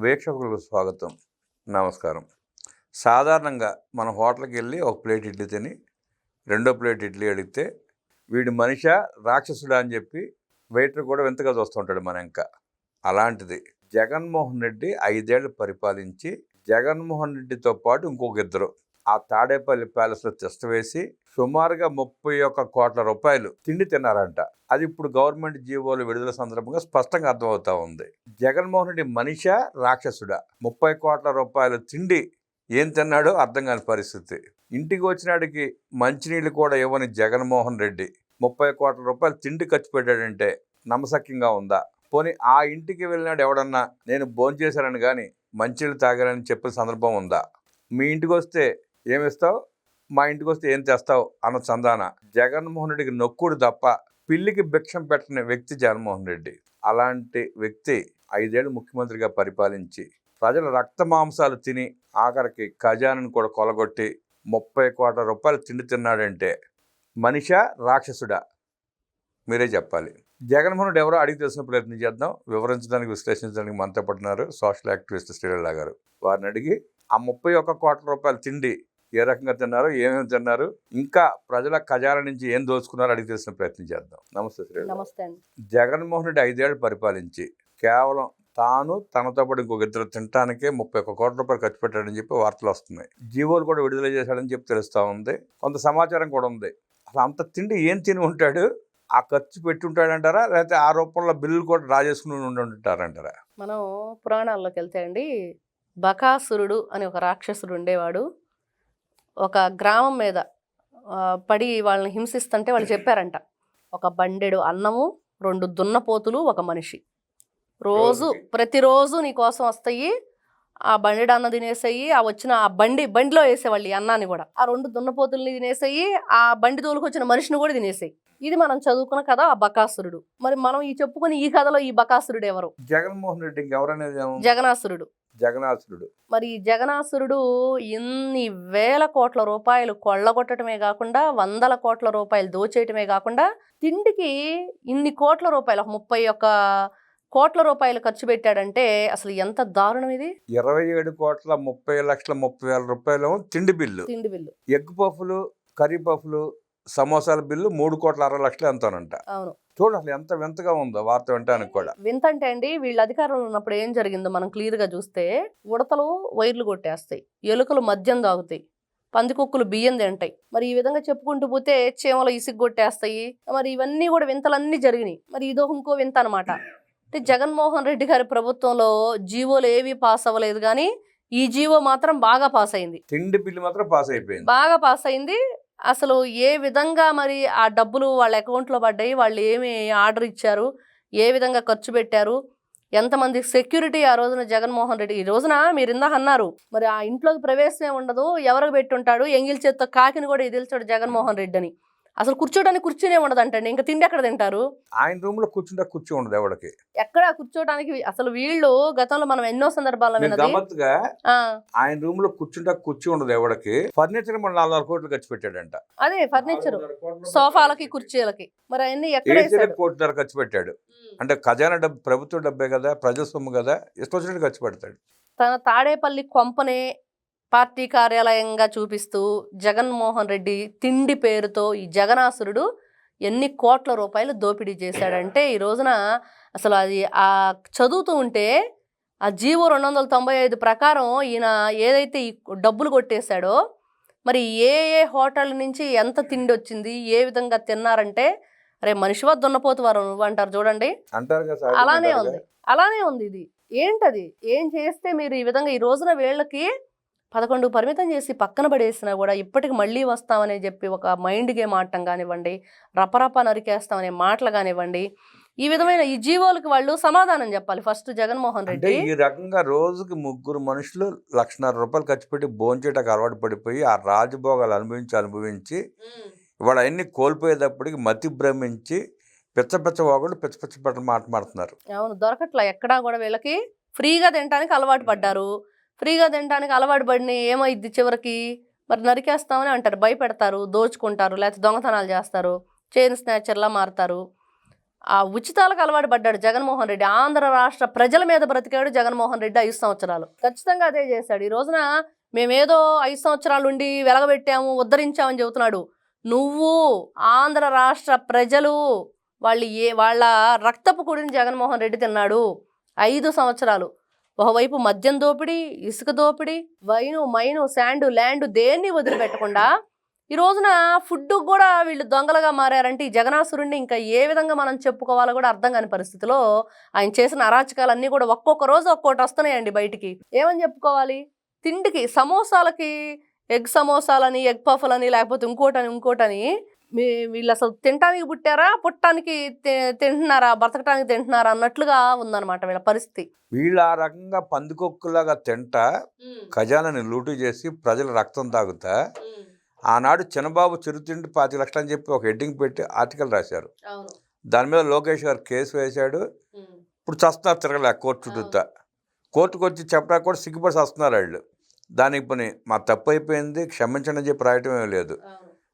వీక్షకులకు స్వాగతం, నమస్కారం. సాధారణంగా మన హోటల్కి వెళ్ళి ఒక ప్లేట్ ఇడ్లీ తిని రెండో ప్లేట్ ఇడ్లీ అడిగితే వీడి మనిషా రాక్షసుడా అని చెప్పి వెయిటర్ కూడా వింతగా చూస్తుంటాడు మన ఇంకా. అలాంటిది జగన్మోహన్ రెడ్డి 5 ఏళ్ళు పరిపాలించి జగన్మోహన్ రెడ్డితో పాటు ఇంకొక ఇద్దరు ఆ తాడేపల్లి ప్యాలెస్లో తిష్ట వేసి సుమారుగా 31 కోట్ల రూపాయలు తిండి తిన్నారంట. అది ఇప్పుడు గవర్నమెంట్ జీవోలు విడుదల సందర్భంగా స్పష్టంగా అర్థమవుతా ఉంది. జగన్మోహన్ రెడ్డి మనిషా రాక్షసుడా? 30 కోట్ల రూపాయలు తిండి ఏం తిన్నాడో అర్థం కాని పరిస్థితి. ఇంటికి వచ్చినాడికి మంచినీళ్ళు కూడా ఇవ్వని జగన్మోహన్ రెడ్డి 30 కోట్ల రూపాయలు తిండి ఖర్చు పెట్టాడంటే నమ్మశక్యంగా ఉందా? పోనీ ఆ ఇంటికి వెళ్ళినాడు ఎవడన్నా నేను భోంచేశానని కానీ మంచినీళ్ళు తాగానని చెప్పిన సందర్భం ఉందా? మీ ఇంటికి వస్తే ఏమిస్తావు, మా ఇంటికి వస్తే ఏం తెస్తావు అన్న చందాన జగన్మోహన్ రెడ్డికి నొక్కుడు తప్ప పిల్లికి భిక్షం పెట్టని వ్యక్తి జగన్మోహన్ రెడ్డి. అలాంటి వ్యక్తి 5 ఏళ్ళు ముఖ్యమంత్రిగా పరిపాలించి ప్రజల రక్త మాంసాలు తిని ఆఖరికి ఖజానాను కూడా కొలగొట్టి 30 కోట్ల రూపాయలు తిండి తిన్నాడంటే మనిషా రాక్షసుడా? మీరే చెప్పాలి. జగన్మోహన్ రెడ్డి ఎవరో అడిగి తెలిసిన ప్రయత్నం చేద్దాం. వివరించడానికి విశ్లేషించడానికి మనతో పడుతున్నారు సోషల్ యాక్టివిస్ట్ శ్రీలల్ల గారు. వారిని అడిగి ఆ 31 కోట్ల రూపాయల తిండి ఏ రకంగా తిన్నారు, ఏమేమి తిన్నారు, ఇంకా ప్రజల ఖజానా నుంచి ఏం దోచుకున్నారో అడిగి తెలిసిన ప్రయత్నం చేద్దాం. నమస్తే శ్రీలల్ల. నమస్తే అండి. జగన్మోహన్ రెడ్డి 5 ఏళ్ళు పరిపాలించి కేవలం తాను తనతో పాటు ఇంకొక ఇద్దరు తినటానికే 31 కోట్ల రూపాయలు ఖర్చు పెట్టాడని చెప్పి వార్తలు వస్తున్నాయి. జీవోలు కూడా విడుదల చేశాడని చెప్పి తెలుస్తూ ఉంది. కొంత సమాచారం కూడా ఉంది. అసలు అంత తిండి ఏం తిని ఉంటాడు? ఆ ఖర్చు పెట్టి ఉంటాడంటారా, లేకపోతే ఆ రూపంలో బిల్లులు కూడా డ్రా చేసుకుని ఉంటారంటారా? మనం పురాణాల్లోకి వెళ్తే అండి, బకాసురుడు అని ఒక రాక్షసుడు ఉండేవాడు. ఒక గ్రామం మీద పడి వాళ్ళని హింసిస్తుంటే వాళ్ళు చెప్పారంట, ఒక బండెడు అన్నము, 2 దున్నపోతులు, ఒక మనిషి ప్రతిరోజు నీ కోసం వస్తాయి. ఆ బండెడు అన్న తినేసాయి, ఆ వచ్చిన ఆ బండిలో వేసేవాళ్ళు ఈ అన్నాన్ని కూడా. ఆ 2 దున్నపోతుల్ని తినేసాయి, ఆ బండి తోలుకొచ్చిన మనిషిని కూడా తినేసాయి. ఇది మనం చదువుకున్న కథ ఆ బకాసురుడు. మరి మనం ఈ చెప్పుకుని ఈ కథలో ఈ బకాసురుడు ఎవరు? జగన్మోహన్ రెడ్డి. ఎవరనేది జగనాసురుడు. మరి ఈ జగనాసురుడు ఇన్ని వేల కోట్ల రూపాయలు కొల్లగొట్టడమే కాకుండా 100 కోట్ల రూపాయలు దోచేయటమే కాకుండా తిండికి ఇన్ని కోట్ల రూపాయలు 31 కోట్ల రూపాయలు ఖర్చు పెట్టాడంటే అసలు ఎంత దారుణం ఇది. 27 కోట్ల 30 లక్షల 30 వేల రూపాయలు తిండి బిల్లు. ఎగ్ పఫ్లు, కర్రీ పఫ్లు, సమోసాల బిల్లు 3 కోట్ల 60 లక్షలు ఎంతోనంట. అవును, చూడండి అసలు ఎంత వింతగా ఉందో వార్త వినటానికి కూడా. వింతంటే అండి, వీళ్ళు అధికారంలో ఉన్నప్పుడు ఏం జరిగిందో మనం క్లియర్ గా చూస్తే, ఉడతలు వైర్లు కొట్టేస్తాయి, ఎలుకలు మద్యం తాగుతాయి, పందికొక్కులు బియ్యం తింటాయి. మరి ఈ విధంగా చెప్పుకుంటూ పోతే చేమలు ఇసుగు కొట్టేస్తాయి. మరి ఇవన్నీ కూడా వింతలన్నీ జరిగినాయి. మరి ఇదో ఇంకో వింత అనమాట. అంటే జగన్మోహన్ రెడ్డి గారి ప్రభుత్వంలో జీవోలు ఏవి పాస్ అవ్వలేదు, కానీ ఈ జీవో మాత్రం బాగా పాస్ అయింది. తిండి బిల్లు మాత్రం పాస్ అయిపోయింది, బాగా పాస్ అయింది. అసలు ఏ విధంగా మరి ఆ డబ్బులు వాళ్ళ అకౌంట్లో పడ్డాయి, వాళ్ళు ఏమి ఆర్డర్ ఇచ్చారు, ఏ విధంగా ఖర్చు పెట్టారు, ఎంతమంది సెక్యూరిటీ ఆ రోజున జగన్మోహన్ రెడ్డి. ఈ రోజున మీరు ఇందాక అన్నారు, మరి ఆ ఇంట్లోకి ప్రవేశమే ఉండదు, ఎవరికి పెట్టుంటాడు, ఎంగిల్ చేత్తో కాకిని కూడా ఎదిల్చాడు జగన్మోహన్ రెడ్డి అని. అసలు కూర్చోడానికి కుర్చీనే ఉండదు అంటండి. ఇంకా తిండి ఎక్కడ తింటారు? ఆయన రూమ్ లో కూర్చుంటే కుర్చీ ఉండదు ఎవరికి, ఎక్కడ కూర్చోడానికి. అసలు వీళ్ళు గతంలో మనం ఎన్నో సందర్భాల్లో గమ్మత్తుగా ఆయన రూమ్ లో కూర్చుంటే కుర్చీ ఉండదు ఎవరికి. ఫర్నిచర్ మన 4 కోట్లు ఖర్చు పెట్టాడంట. అదే ఫర్నిచర్, సోఫాలకి, కుర్చీలకి. మరి అవన్నీ ఎక్కడ కోట్ల ఖర్చు పెట్టాడు అంటే ఖజానా డబ్బు, ప్రభుత్వ డబ్బే కదా, ప్రజా సొమ్ము కదా, ఇష్టం వచ్చినట్టు ఖర్చు పెడతాడు. తన తాడేపల్లి కొంపనే పార్టీ కార్యాలయంగా చూపిస్తూ జగన్మోహన్ రెడ్డి తిండి పేరుతో ఈ జగనాసురుడు ఎన్ని కోట్ల రూపాయలు దోపిడీ చేశాడంటే ఈ రోజున అసలు అది ఆ చదువుతూ ఉంటే ఆ జీవో 295 ప్రకారం ఈయన ఏదైతే ఈ డబ్బులు కొట్టేశాడో, మరి ఏ ఏ హోటల్ నుంచి ఎంత తిండి వచ్చింది, ఏ విధంగా తిన్నారంటే, అరే మనిషివా దున్నపోతు వారు నువ్వు అంటారు చూడండి, అలానే ఉంది ఇది. ఏంటది? ఏం చేస్తే మీరు ఈ విధంగా ఈ రోజున వీళ్ళకి 11 పరిమితం చేసి పక్కన పడేసినా కూడా ఇప్పటికి మళ్ళీ వస్తామని చెప్పి ఒక మైండ్ గేమ్ ఆడటం కానివ్వండి, రపరప నరికేస్తామనే మాటలు కానివ్వండి, ఈ విధమైన ఈ జీవోలకు వాళ్ళు సమాధానం చెప్పాలి ఫస్ట్ జగన్మోహన్ రెడ్డి. ఈ రకంగా రోజుకి 3 మనుషులు 1,50,000 రూపాయలు ఖర్చు పెట్టి భోంచేటకు అలవాటు పడిపోయి ఆ రాజభోగాలు అనుభవించి ఇవాళ అన్ని కోల్పోయేటప్పటికి మతి భ్రమించి పిచ్చ వాగులు పిచ్చ మాట్లాడుతున్నారు. అవును, దొరకట్లా ఎక్కడా కూడా. వీళ్ళకి ఫ్రీగా తినడానికి అలవాటు పడ్డారు. ఫ్రీగా తినడానికి అలవాటు పడిన ఏమైద్ది చివరికి? మరి నరికేస్తామని అంటారు, భయపెడతారు, దోచుకుంటారు, లేకపోతే దొంగతనాలు చేస్తారు, చైన్ స్నాచర్లా మారుతారు. ఆ ఉచితాలకు అలవాటు పడ్డాడు జగన్మోహన్ రెడ్డి. ఆంధ్ర రాష్ట్ర ప్రజల మీద బ్రతికాడు జగన్మోహన్ రెడ్డి 5 సంవత్సరాలు. ఖచ్చితంగా అదే చేశాడు. ఈ రోజున మేమేదో 5 సంవత్సరాల నుండి వెలగబెట్టాము, ఉద్ధరించామని చెబుతున్నాడు. నువ్వు ఆంధ్ర రాష్ట్ర ప్రజలు వాళ్ళ రక్తపు కుడిని జగన్మోహన్ రెడ్డి తిన్నాడు 5 సంవత్సరాలు. ఒకవైపు మద్యం దోపిడీ, ఇసుక దోపిడీ, మైను, శాండు, ల్యాండు దేన్ని వదిలిపెట్టకుండా ఈ రోజున ఫుడ్ కూడా వీళ్ళు దొంగలుగా మారారంటే ఈ జగనాసురుణ్ణి ఇంకా ఏ విధంగా మనం చెప్పుకోవాలో కూడా అర్థం కాని పరిస్థితిలో ఆయన చేసిన అరాచకాలన్నీ కూడా ఒక్కొక్క రోజు ఒక్కోటి వస్తున్నాయండి బయటికి. ఏమని చెప్పుకోవాలి? తిండికి సమోసాలకి ఎగ్ సమోసాలని, ఎగ్ పఫ్లని, లేకపోతే ఇంకోటని వీళ్ళు అసలు తినటానికి పుట్టారా, పుట్టడానికి తింటున్నారా, బ్రతకటానికి తింటున్నారా అన్నట్లుగా ఉందన్నమాట వీళ్ళ పరిస్థితి. వీళ్ళు ఆ రకంగా పందికొక్కులాగా తింటా ఖజానాని లూటు చేసి ప్రజల రక్తం తాగుతా ఆనాడు చిన్నబాబు చిరుతిండి 5 లక్షలు అని చెప్పి ఒక హెడ్డింగ్ పెట్టి ఆర్టికల్ రాశారు. దాని మీద లోకేష్ గారు కేసు వేశాడు. ఇప్పుడు చస్తున్నారు తిరగలే కోర్టు చుట్టూతా. కోర్టుకు వచ్చి చెప్పడానికి కూడా సిగ్గుపడి వస్తున్నారు వాళ్ళు. దానికి పని మా తప్పు అయిపోయింది క్షమించండి అని చెప్పి రాయటమే లేదు.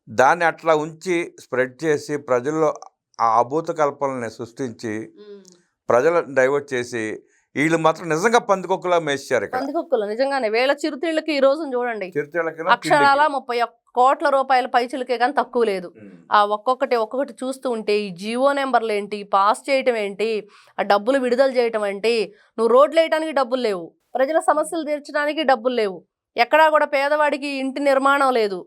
దాన్ని అట్లా ఉంచి స్ప్రెడ్ చేసి ప్రజల్లో ఆ అభూత కల్పనని సృష్టించి ప్రజలు డైవర్ట్ చేసి వీళ్ళు మాత్రం నిజంగా పందికొక్కులా మేసారు. పందికొక్కులు నిజంగానే వేళ చిరుతిళ్ళకి ఈ రోజు చూడండి అక్షరాల 31 కోట్ల రూపాయల పైచిలకే కానీ తక్కువ లేదు. ఆ ఒక్కొక్కటి చూస్తూ ఉంటే ఈ జియో నెంబర్లు ఏంటి, పాస్ చేయటం ఏంటి, ఆ డబ్బులు విడుదల చేయటం ఏంటి, నువ్వు రోడ్లు వేయడానికి డబ్బులు లేవు, ప్రజల సమస్యలు తీర్చడానికి డబ్బులు లేవు, ఎక్కడా కూడా పేదవాడికి ఇంటి నిర్మాణం లేదు,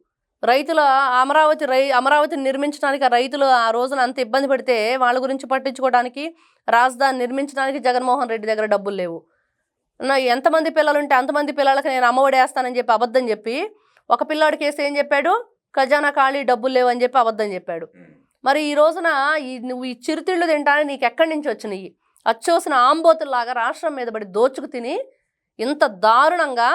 రైతుల అమరావతిని నిర్మించడానికి ఆ రైతులు ఆ రోజున అంత ఇబ్బంది పడితే వాళ్ళ గురించి పట్టించుకోవడానికి, రాజధాని నిర్మించడానికి జగన్మోహన్ రెడ్డి దగ్గర డబ్బులు లేవు. ఎంతమంది పిల్లలు ఉంటే అంతమంది పిల్లలకి నేను అమ్మఒడి వేస్తానని చెప్పి అబద్ధం చెప్పి ఒక పిల్లాడి కేసు ఏం చెప్పాడు, ఖజానా ఖాళీ డబ్బులు లేవు అని చెప్పి అబద్ధం చెప్పాడు. మరి ఈ రోజున నువ్వు ఈ చిరుతిళ్ళు తింటానే నీకు ఎక్కడి నుంచి వచ్చినాయి? అచ్చోసిన ఆంబోతుల్లాగా రాష్ట్రం మీద పడి దోచుకు తిని ఇంత దారుణంగా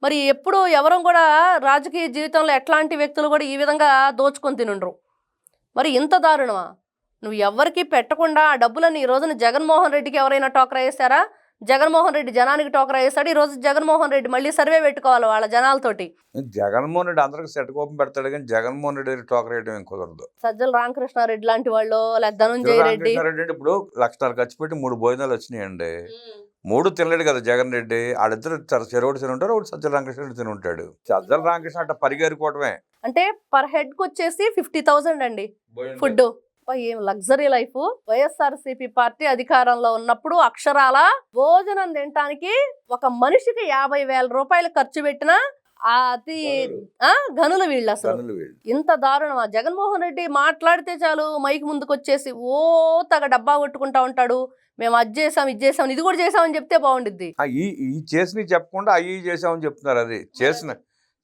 మరి ఎప్పుడు ఎవరం కూడా రాజకీయ జీవితంలో ఎట్లాంటి వ్యక్తులు కూడా ఈ విధంగా దోచుకొని తినుండ్రు. మరి ఇంత దారుణమా? నువ్వు ఎవరికి పెట్టకుండా ఆ డబ్బులని ఈ రోజున జగన్మోహన్ రెడ్డికి ఎవరైనా టోకరా వేస్తారా? జగన్మోహన్ రెడ్డి జనానికి టోకరా వేస్తాడు. ఈ రోజు జగన్మోహన్ రెడ్డి మళ్ళీ సర్వే పెట్టుకోవాలి వాళ్ళ జనాలతోటి. జగన్మోహన్ రెడ్డి అందరికి సెట్ కోపం పెడతాడు కానీ జగన్మోహన్ రెడ్డి టోకరా వేయడం ఏం కుదరదు. సజ్జల రామకృష్ణారెడ్డి లాంటి వాళ్ళు, లేదా ధనంజయ రెడ్డి ఇప్పుడు 1 లక్ష ఖర్చు పెట్టి 3 భోజనాలు వచ్చినాయండి. 3 తినలేడు కదా జగన్ రెడ్డి. వాళ్ళిద్దరు చెరోడు తిని ఉంటారు, ఒకటి సజ్జల రామకృష్ణ తిని ఉంటాడు. సజ్జల రామకృష్ణ అట్లా పరిగెరుకోవటమే. అంటే పర్ హెడ్ కి వచ్చేసి 50,000 అండి ఫుడ్. ఏం లగ్జరీ లైఫ్. వైఎస్ఆర్సీపీ పార్టీ అధికారంలో ఉన్నప్పుడు అక్షరాల భోజనం తినటానికి ఒక మనిషికి 50,000 రూపాయలు ఖర్చు పెట్టిన అతి గనుల వీళ్ళు. అసలు ఇంత దారుణమా? జగన్మోహన్ రెడ్డి మాట్లాడితే చాలు మైక్ ముందుకు వచ్చేసి ఓ తగ డబ్బా కొట్టుకుంటా ఉంటాడు. మేము అది చేసాం, ఇది చేసాం, ఇది కూడా చేసామని చెప్తే బాగుండిద్ది. ఈ చేసినవి చెప్పకుండా అవి చేసామని చెప్తున్నారు. అది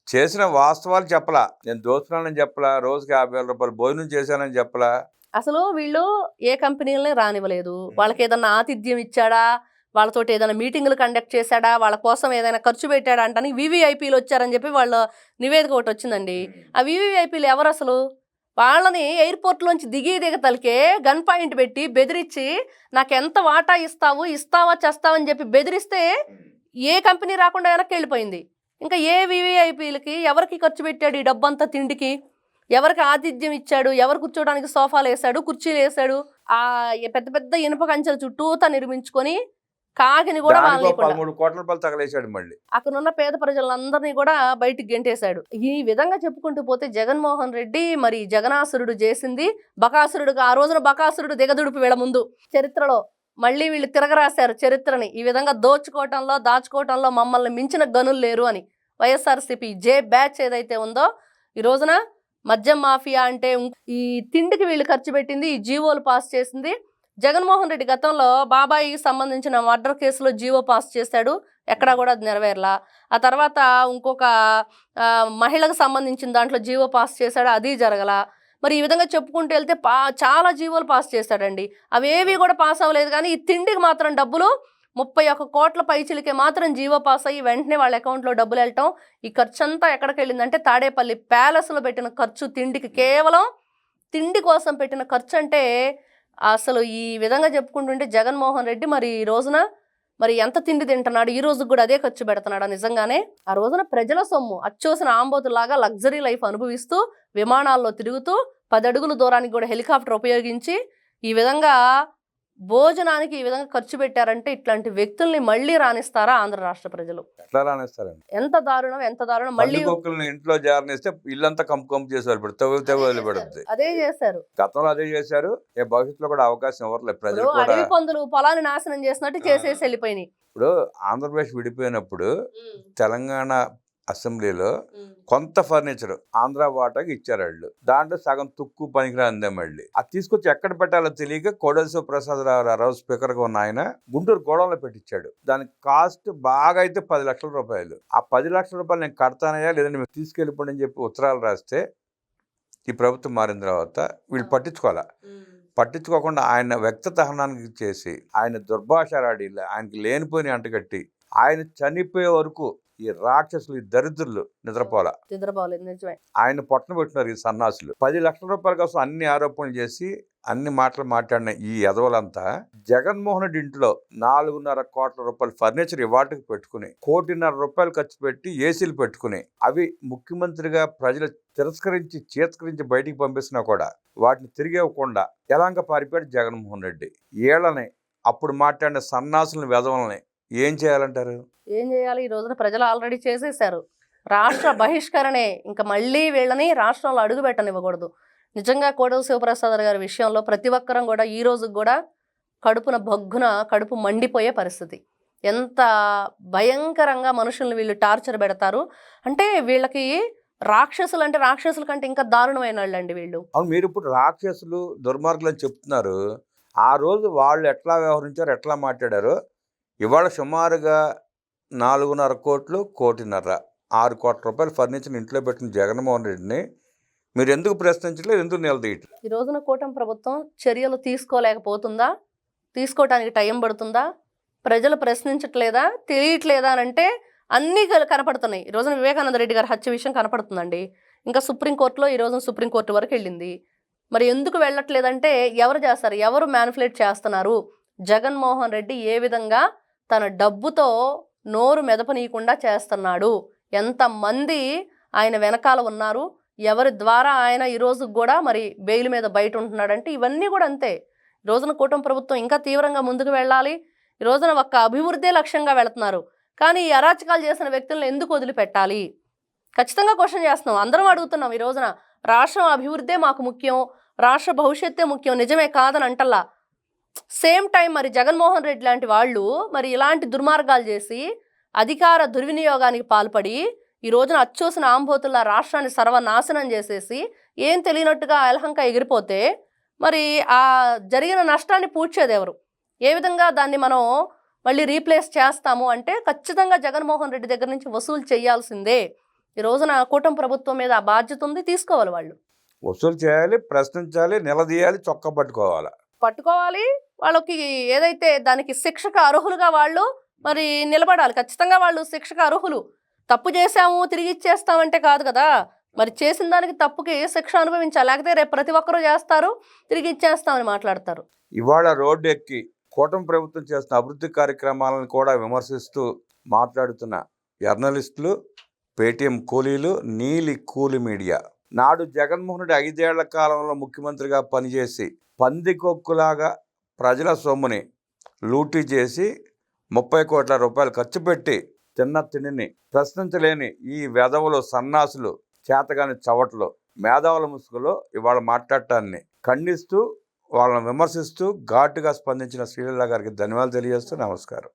చేసిన వాస్తవాలు చెప్పలా. నేను దోస్తున్నానని చెప్పలా, రోజుకి 50,000 రూపాయలు భోజనం చేశానని చెప్పలా. అసలు వీళ్ళు ఏ కంపెనీలని రానివ్వలేదు. వాళ్ళకి ఏదన్నా ఆతిథ్యం ఇచ్చాడా, వాళ్ళతోటి ఏదైనా మీటింగులు కండక్ట్ చేశాడా, వాళ్ళ కోసం ఏదైనా ఖర్చు పెట్టాడా అంటానికి వివిఐపీలు వచ్చారని చెప్పి వాళ్ళ నివేదిక ఒకటి వచ్చిందండి. ఆ వివిఐపీలు ఎవరు అసలు? వాళ్ళని ఎయిర్పోర్ట్లోంచి దిగతలకే గన్ పాయింట్ పెట్టి బెదిరించి నాకు ఎంత వాటా ఇస్తావా చేస్తావని చెప్పి బెదిరిస్తే ఏ కంపెనీ రాకుండా వెనక్కి వెళ్ళిపోయింది. ఇంకా ఏ వివిఐపీలకి ఎవరికి ఖర్చు పెట్టాడు ఈ డబ్బంతా? తిండికి ఎవరికి ఆతిథ్యం ఇచ్చాడు? ఎవరు కూర్చోడానికి సోఫాలు వేసాడు, కుర్చీలు వేసాడు? ఆ పెద్ద పెద్ద ఇనుప కంచెలు చుట్టూతా నిర్మించుకొని కాకిని కూడా 13 కోట్ల రూపాయలు తగలేశాడు. మళ్ళీ అక్కడున్న పేద ప్రజలందరినీ కూడా బయటికి గెంటేశాడు. ఈ విధంగా చెప్పుకుంటూ పోతే జగన్మోహన్ రెడ్డి మరి జగనాసురుడు చేసింది బకాసురుడుగా. ఆ రోజున బకాసురుడు దిగదుడిపి వీళ్ళ ముందు చరిత్రలో మళ్ళీ వీళ్ళు తిరగరాశారు చరిత్రని. ఈ విధంగా దాచుకోవటంలో మమ్మల్ని మించిన గనులు లేరు అని. వైఎస్ఆర్సీపీ జే బ్యాచ్ ఏదైతే ఉందో ఈ రోజున మద్యం మాఫియా అంటే ఈ తిండికి వీళ్ళు ఖర్చు పెట్టింది, ఈ జీవోలు పాస్ చేసింది. జగన్మోహన్ రెడ్డి గతంలో బాబాయికి సంబంధించిన మర్డర్ కేసులో జీవో పాస్ చేశాడు, ఎక్కడా కూడా అది నెరవేరలా. ఆ తర్వాత ఇంకొక మహిళకు సంబంధించిన దాంట్లో జీవో పాస్ చేశాడు, అది జరగల. మరి ఈ విధంగా చెప్పుకుంటూ వెళ్తే చాలా జీవోలు పాస్ చేశాడండి. అవేవి కూడా పాస్ అవ్వలేదు. కానీ ఈ తిండికి మాత్రం డబ్బులు 31 కోట్ల పైచిలకే మాత్రం జీవో పాస్ అయ్యి వెంటనే వాళ్ళ అకౌంట్లో డబ్బులు వెళ్ళటం. ఈ ఖర్చు అంతా ఎక్కడికి వెళ్ళిందంటే తాడేపల్లి ప్యాలెస్లో పెట్టిన ఖర్చు. తిండికి కేవలం తిండి కోసం పెట్టిన ఖర్చు. అంటే అసలు ఈ విధంగా చెప్పుకుంటుంటే జగన్మోహన్ రెడ్డి మరి ఈ రోజున మరి ఎంత తిండి తింటున్నాడు? ఈ రోజు కూడా అదే ఖర్చు పెడుతున్నాడా? నిజంగానే ఆ రోజున ప్రజల సొమ్ము అచ్చోసిన ఆంబోతులాగా లగ్జరీ లైఫ్ అనుభవిస్తూ విమానాల్లో తిరుగుతూ 10 అడుగుల దూరానికి కూడా హెలికాప్టర్ ఉపయోగించి ఈ విధంగా భోజనానికి ఈ విధంగా ఖర్చు పెట్టారంటే ఇట్లాంటి వ్యక్తుల్ని మళ్ళీ రాణిస్తారా ఆంధ్ర రాష్ట్ర ప్రజలు? ఎట్లా రానేస్తారండి? ఎంత దారుణం మళ్ళీ పందికొక్కుల్ని ఇంట్లో జారనిస్తే ఇల్లంతా కంపు చేసి ఇప్పుడు తెవ్వు వదిలిపెడుతుంది. అదే చేశారు. గతంలో అదే చేశారు. భవిష్యత్తులో కూడా అవకాశం ఇవ్వట్లేదు ప్రజలు కూడా. అడవి పందులు పొలాన్ని నాశనం చేసినట్టు చేసేసి వెళ్ళిపోయినాయి. ఇప్పుడు ఆంధ్రప్రదేశ్ విడిపోయినప్పుడు తెలంగాణ అసెంబ్లీలో కొంత ఫర్నిచర్ ఆంధ్ర వాటాకి ఇచ్చారు వాళ్ళు. దాంట్లో సగం తుక్కు పనికిరాందే. మళ్ళీ అది తీసుకొచ్చి ఎక్కడ పెట్టాలో తెలియక కోడెల ప్రసాద్ రావు స్పీకర్ గా ఉన్న ఆయన గుంటూరు గోడంలో పెట్టించాడు. దానికి కాస్ట్ బాగా అయితే 10 లక్షల రూపాయలు. ఆ 10 లక్షల రూపాయలు నేను కడతానయ్యా లేదంటే మీరు తీసుకెళ్ళిపోండి అని చెప్పి ఉత్తరాలు రాస్తే ఈ ప్రభుత్వం మారిన తర్వాత వీళ్ళు పట్టించుకోకుండా ఆయన వ్యక్తహనానికి చేసి ఆయన దుర్భాషారాడి ఆయనకి లేనిపోయిన అంటగట్టి ఆయన చనిపోయే వరకు ఈ రాక్షసులు ఈ దరిద్రులు నిద్రపోలేదు. నిజమే. ఆయన పొట్టన పెట్టినారు ఈ సన్నాసులు. 10 లక్షల రూపాయల కోసం అన్ని ఆరోపణలు చేసి అన్ని మాటలు మాట్లాడిన ఈ ఎదవలంతా జగన్మోహన్ రెడ్డి ఇంట్లో 4.5 కోట్ల రూపాయల ఫర్నిచర్ ఇవాటికి పెట్టుకుని 1.5 కోటి రూపాయలు ఖర్చు పెట్టి ఏసీలు పెట్టుకుని అవి ముఖ్యమంత్రిగా ప్రజలు చేత్కరించి బయటికి పంపిస్తున్నా కూడా వాటిని తిరిగి ఇవ్వకుండా ఎలాంగా పారిపోయాడు జగన్మోహన్ రెడ్డి. ఏళ్ళని అప్పుడు మాట్లాడిన సన్నాసులను వెధవలని ఏం చేయాలంటారు? ఏం చేయాలి? ఈ రోజున ప్రజలు ఆల్రెడీ చేసేసారు. రాష్ట్ర బహిష్కరణే. ఇంకా మళ్ళీ వీళ్ళని రాష్ట్రంలో అడుగు పెట్టనివ్వకూడదు. నిజంగా కోడెల శివప్రసాద్ గారి విషయంలో ప్రతి ఒక్కరం కూడా ఈ రోజుకి కూడా కడుపు మండిపోయే పరిస్థితి. ఎంత భయంకరంగా మనుషుల్ని వీళ్ళు టార్చర్ పెడతారు అంటే వీళ్ళకి రాక్షసుల కంటే ఇంకా దారుణమైన వాళ్ళండి వీళ్ళు. అవును, మీరు ఇప్పుడు రాక్షసులు దుర్మార్గులు అని చెప్తున్నారు. ఆ రోజు వాళ్ళు ఎట్లా వ్యవహరించారు, ఎట్లా మాట్లాడారో ఇవాళ సుమారుగా 4.5 కోట్లు 1.5 కోట్ల రూపాయల ఫర్నిచర్ ఇంట్లో పెట్టిన జగన్మోహన్ రెడ్డిని మీరు ఎందుకు ప్రశ్నించలేదు, ఎందుకు నిలదీయట్లేదు? ఈ రోజున కూటమి ప్రభుత్వం చర్యలు తీసుకోలేకపోతుందా? తీసుకోవటానికి టైం పడుతుందా? ప్రజలు ప్రశ్నించట్లేదా, తెలియట్లేదా అని అంటే అన్నీ కనపడుతున్నాయి. ఈ రోజున వివేకానంద రెడ్డి గారి హత్య విషయం కనపడుతుందండి. ఇంకా సుప్రీంకోర్టులో ఈ రోజున సుప్రీంకోర్టు వరకు వెళ్ళింది. మరి ఎందుకు వెళ్ళట్లేదంటే ఎవరు చేస్తారు, ఎవరు మ్యానిపులేట్ చేస్తున్నారు? జగన్మోహన్ రెడ్డి ఏ విధంగా తన డబ్బుతో నోరు మెదపనీయకుండా చేస్తున్నాడు, ఎంతమంది ఆయన వెనకాల ఉన్నారు, ఎవరి ద్వారా ఆయన ఈరోజు కూడా మరి బెయిల్ మీద బయట ఉంటున్నాడంటే ఇవన్నీ కూడా అంతే. ఈ రోజున కూటమి ప్రభుత్వం ఇంకా తీవ్రంగా ముందుకు వెళ్ళాలి. ఈ రోజున ఒక్క అభివృద్ధే లక్ష్యంగా వెళుతున్నారు. కానీ ఈ అరాచకాలు చేసిన వ్యక్తులను ఎందుకు వదిలిపెట్టాలి? ఖచ్చితంగా క్వశ్చన్ చేస్తున్నాం, అందరం అడుగుతున్నాం. ఈ రోజున రాష్ట్రం అభివృద్ధే మాకు ముఖ్యం, రాష్ట్ర భవిష్యత్తే ముఖ్యం, నిజమే కాదని అంటల్లా. సేమ్ టైం మరి జగన్మోహన్ రెడ్డి లాంటి వాళ్ళు మరి ఇలాంటి దుర్మార్గాలు చేసి అధికార దుర్వినియోగానికి పాల్పడి ఈ రోజున అచ్చోసిన ఆంబోతుల్లా రాష్ట్రాన్ని సర్వనాశనం చేసేసి ఏం తెలియనట్టుగా అలహంక ఎగిరిపోతే మరి ఆ జరిగిన నష్టాన్ని పూడ్చేది ఎవరు? ఏ విధంగా దాన్ని మనం మళ్ళీ రీప్లేస్ చేస్తాము అంటే ఖచ్చితంగా జగన్మోహన్ రెడ్డి దగ్గర నుంచి వసూలు చేయాల్సిందే. ఈ రోజున కూటమి ప్రభుత్వం మీద ఆ బాధ్యత ఉంది, తీసుకోవాలి. వాళ్ళు వసూలు చేయాలి, ప్రశ్నించాలి, నిలదీయాలి, చొక్కా పట్టుకోవాలి. వాళ్ళకి ఏదైతే దానికి శిక్షకు అర్హులుగా వాళ్ళు మరి నిలబడాలి. ఖచ్చితంగా వాళ్ళు శిక్షకు అర్హులు. తప్పు చేశాము తిరిగి ఇచ్చేస్తామంటే కాదు కదా, మరి చేసిన దానికి తప్పుకి శిక్ష అనుభవించాలి. లేకపోతే రేపు ప్రతి ఒక్కరూ చేస్తారు, తిరిగి ఇచ్చేస్తామని మాట్లాడతారు. ఇవాళ రోడ్డు ఎక్కి కూటమి ప్రభుత్వం చేస్తున్న అభివృద్ధి కార్యక్రమాలను కూడా విమర్శిస్తూ మాట్లాడుతున్న జర్నలిస్టులు, పేటీఎం కూలీలు, నీలి కూలి మీడియా నాడు జగన్మోహన్ రెడ్డి 5 ఏళ్ల కాలంలో ముఖ్యమంత్రిగా పనిచేసి పందికొక్కులాగా ప్రజల సొమ్ముని లూటీ చేసి 30 కోట్ల రూపాయలు ఖర్చు పెట్టి తిన్న తిండిని ప్రశ్నించలేని ఈ వెధవలు, సన్నాసులు, చేతగాని చవట్లు, మేధావుల ముసుగులో ఇవాళ మాట్లాడటాన్ని ఖండిస్తూ వాళ్ళని విమర్శిస్తూ ఘాటుగా స్పందించిన శ్రీలీల గారికి ధన్యవాదాలు తెలియజేస్తూ నమస్కారం.